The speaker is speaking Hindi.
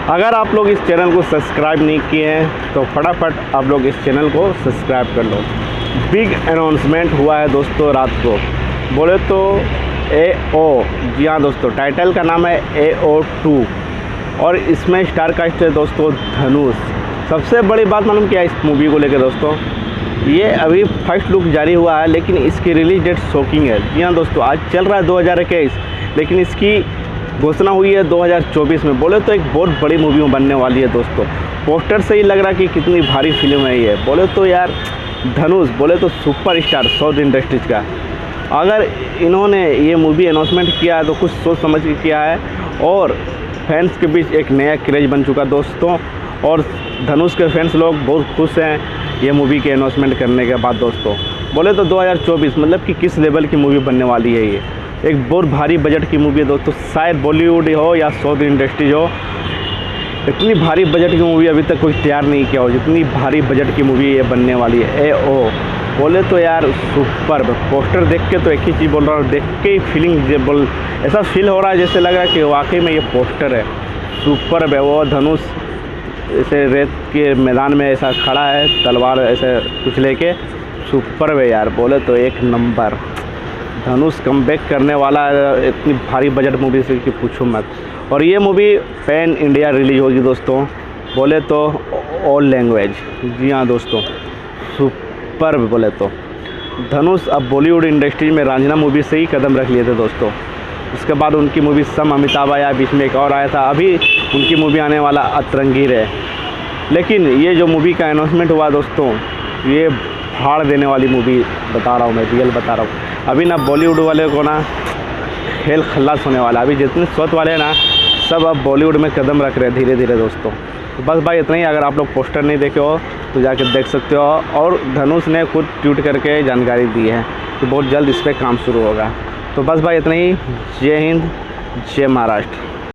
अगर आप लोग इस चैनल को सब्सक्राइब नहीं किए हैं तो फटाफट आप लोग इस चैनल को सब्सक्राइब कर लो। बिग अनाउंसमेंट हुआ है दोस्तों रात को, बोले तो AO, जी हाँ दोस्तों, टाइटल का नाम है AO2 और इसमें स्टार कास्ट है दोस्तों धनुष। सबसे बड़ी बात मालूम क्या है इस मूवी को लेकर दोस्तों, ये अभी फर्स्ट लुक जारी हुआ है लेकिन इसकी रिलीज डेट शॉकिंग है। जी हाँ दोस्तों, आज चल रहा है 2021 लेकिन इसकी घोषणा हुई है 2024 में। बोले तो एक बहुत बड़ी मूवी बनने वाली है दोस्तों। पोस्टर से ही लग रहा कि कितनी भारी फिल्म है ये। बोले तो यार धनुष बोले तो सुपरस्टार साउथ इंडस्ट्रीज का। अगर इन्होंने ये मूवी अनाउंसमेंट किया है तो कुछ सोच समझ के किया है और फैंस के बीच एक नया क्रेज बन चुका दोस्तों। और धनुष के फैंस लोग बहुत खुश हैं ये मूवी के अनाउंसमेंट करने के बाद दोस्तों। बोले तो 2024 मतलब कि किस लेवल की मूवी बनने वाली है ये। एक बहुत भारी बजट की मूवी है दोस्तों, शायद बॉलीवुड हो या साउथ इंडस्ट्रीज हो, इतनी भारी बजट की मूवी अभी तक कोई तैयार नहीं किया हो जितनी भारी बजट की मूवी ये बनने वाली है AO। बोले तो यार सुपर। पोस्टर देख के तो एक ही चीज़ बोल रहा हूँ, देख के ही फीलिंग ऐसा फील हो रहा है जैसे लग रहा है कि वाकई में ये पोस्टर है। सुपर है वो धनुष ऐसे रेत के मैदान में ऐसा खड़ा है, तलवार ऐसे कुछ लेके। सुपर है यार, बोले तो एक नंबर। धनुष कमबैक करने वाला है इतनी भारी बजट मूवी से कि पूछो मत। और ये मूवी पैन इंडिया रिलीज होगी दोस्तों, बोले तो ऑल लैंग्वेज। जी हाँ दोस्तों, सुपर। बोले तो धनुष अब बॉलीवुड इंडस्ट्री में रांझना मूवी से ही कदम रख लिए थे दोस्तों। उसके बाद उनकी मूवी सम अमिताभ आया, बीच में एक और आया था, अभी उनकी मूवी आने वाला अतरंगीर है। लेकिन ये जो मूवी का अनाउंसमेंट हुआ दोस्तों, ये फाड़ देने वाली मूवी बता रहा हूँ मैं, रियल बता रहा हूँ। अभी ना बॉलीवुड वाले को ना खेल खल्लास होने वाला। अभी जितने साउथ वाले हैं ना सब अब बॉलीवुड में कदम रख रहे हैं धीरे धीरे दोस्तों। तो बस भाई इतना ही। अगर आप लोग पोस्टर नहीं देखे हो तो जाकर देख सकते हो। और धनुष ने खुद ट्वीट करके जानकारी दी है कि बहुत जल्द इस पर काम शुरू होगा। तो बस भाई इतना ही। जय हिंद, जय महाराष्ट्र।